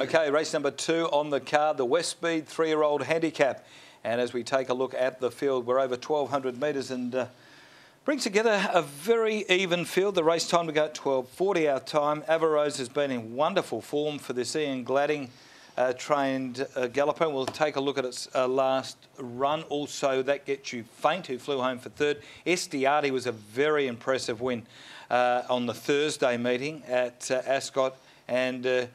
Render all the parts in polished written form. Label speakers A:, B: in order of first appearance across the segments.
A: Okay, race number 2 on the card, the West Speed 3-year-old handicap. And as we take a look at the field, we're over 1,200 metres and brings together a very even field. The race time to go at 12:40 our time. Averrose has been in wonderful form for this Ian Gladding trained galloper. We'll take a look at its last run. Also, that gets you Faint, who flew home for third. Estiati was a very impressive win on the Thursday meeting at Ascot. And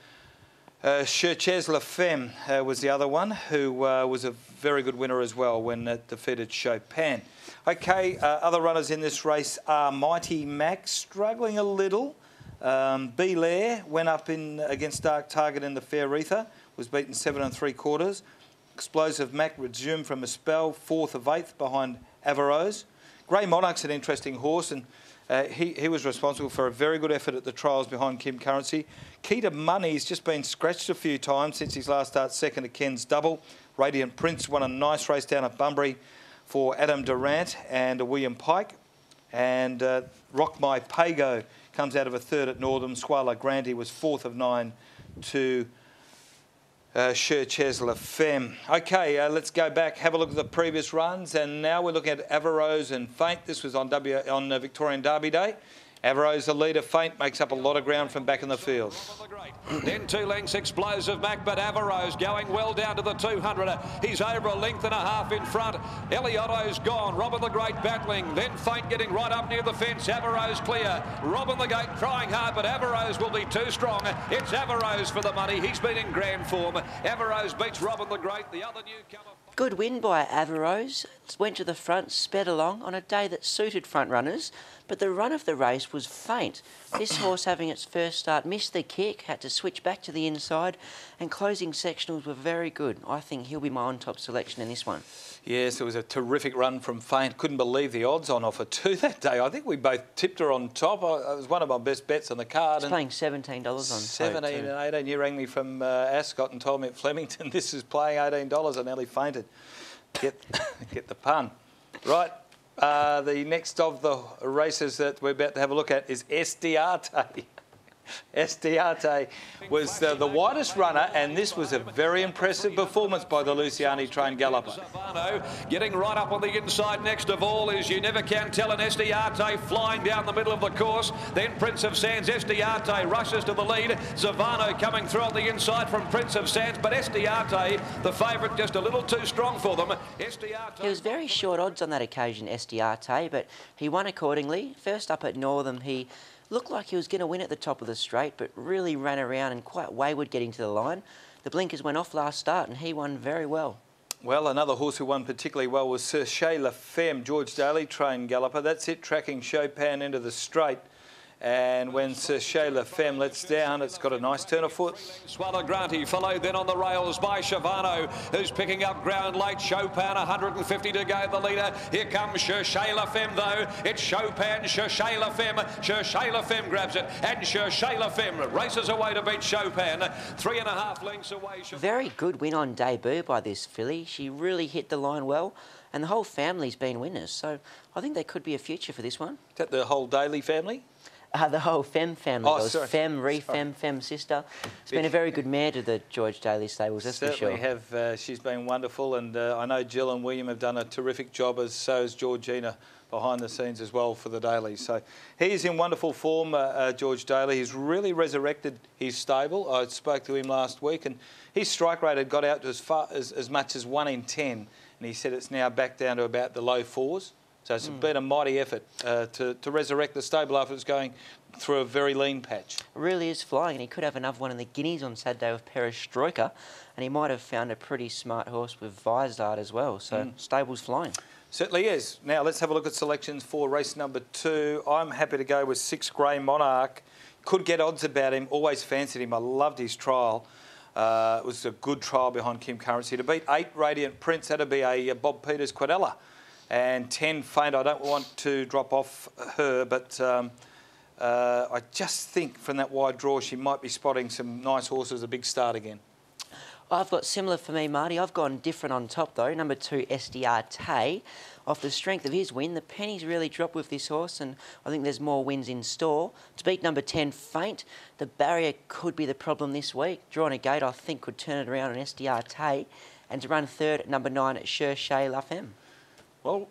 A: Cherchez La Femme was the other one, who was a very good winner as well when it defeated Chopin. Okay, other runners in this race are Mighty Mac, struggling a little. Belair went up in against Dark Target in the Fair Ether, was beaten 7 3/4. Explosive Mac resumed from a spell, 4th of 8th behind Averrose. Grey Monarch's an interesting horse, and he was responsible for a very good effort at the trials behind Kim Currency. Key to Money's just been scratched a few times since his last start, second to Ken's Double. Radiant Prince won a nice race down at Bunbury for Adam Durant and William Pike. And Rock My Pago comes out of a third at Northam. Squala Grandi was 4th of 9 to Cherchez La Femme. Okay, let's go back, have a look at the previous runs, and now we're looking at Averrose and Faint. This was on Victorian Derby Day. Averrose, the leader. Faint makes up a lot of ground from back in the field.
B: Then 2 lengths Explosive Mac, but Averrose going well down to the 200. He's over a length and a half in front. Eliotto's gone. Robin the Great battling. Then Faint getting right up near the fence. Averrose clear. Robin the Great trying hard, but Averrose will be too strong. It's Averrose for the money. He's been in grand form. Averrose beats Robin the Great, the other newcomer.
C: Good win by Averrose. Went to the front, sped along on a day that suited front runners, but the run of the race was Faint. This horse, having its first start, missed the kick, had to switch back to the inside, and closing sectionals were very good. I think he'll be my on-top selection in this one.
A: Yes, it was a terrific run from Faint. Couldn't believe the odds on offer too that day. I think we both tipped her on top. It was one of my best bets on the card.
C: It's playing $17 on
A: 17 and 18. You rang me from Ascot and told me at Flemington this is playing $18. I nearly fainted. Get the pun. Right. The next of the races that we're about to have a look at is Estiati. Estiati was the widest runner, and this was a very impressive performance by the Luciani trained galloper.
B: Zavano getting right up on the inside. Next of all is You Never Can Tell, an Estiati flying down the middle of the course. Then Prince of Sands. Estiati rushes to the lead. Zavano coming through on the inside from Prince of Sands, but Estiati, the favourite, just a little too strong for them. Estiati.
C: He was very short odds on that occasion, Estiati, but he won accordingly. First up at Northam, he looked like he was going to win at the top of the straight, but really ran around and quite wayward getting to the line. The blinkers went off last start and he won very well.
A: Well, another horse who won particularly well was Cherchez La Femme, George Daly trained galloper. That's it, tracking Chopin into the straight. And when Cherchez La Femme lets down, it's got a nice turn of foot.
B: Swallow Granty followed then on the rails by Shavano, who's picking up ground late. Chopin, 150 to go, the leader. Here comes Cherchez La Femme, though. It's Chopin, Cherchez La Femme. Cherchez La Femme grabs it, and Cherchez La Femme races away to beat Chopin. 3.5 lengths away.
C: Very good win on debut by this filly. She really hit the line well, and the whole family's been winners. So I think there could be a future for this one.
A: Is that the whole Daly family?
C: The whole Femme family.
A: Oh, sorry.
C: Femme, Re-Femme, Femme sister. It's been a very good mare to the George Daly stables, that's for sure.
A: Certainly have. She's been wonderful, and I know Jill and William have done a terrific job, as so has Georgina behind the scenes as well for the Dailies. So he's in wonderful form, George Daly. He's really resurrected his stable. I spoke to him last week, and his strike rate had got out to as much as 1 in 10, and he said it's now back down to about the low 4s. So it's been a mighty effort to resurrect the stable after it's going through a very lean patch.
C: It really is flying, and he could have another one in the Guineas on Saturday with Perestroika, and he might have found a pretty smart horse with Vizard as well. So stable's flying.
A: Certainly is. Now let's have a look at selections for race number 2. I'm happy to go with 6 Grey Monarch. Could get odds about him. Always fancied him. I loved his trial. It was a good trial behind Kim Currency. To beat 8 Radiant Prince, that'd be a Bob Peters Quadella. And 10 Faint, I don't want to drop off her, but I just think from that wide draw she might be spotting some nice horses, a big start again.
C: I've got similar for me, Marty. I've gone different on top, though. Number 2, SDR Tay. Off the strength of his win, the pennies really dropped with this horse, and I think there's more wins in store. To beat number 10, Faint, the barrier could be the problem this week. Drawing a gate, I think, could turn it around on SDR Tay. And to run third at number 9 at Cherchez La Femme.
B: Well,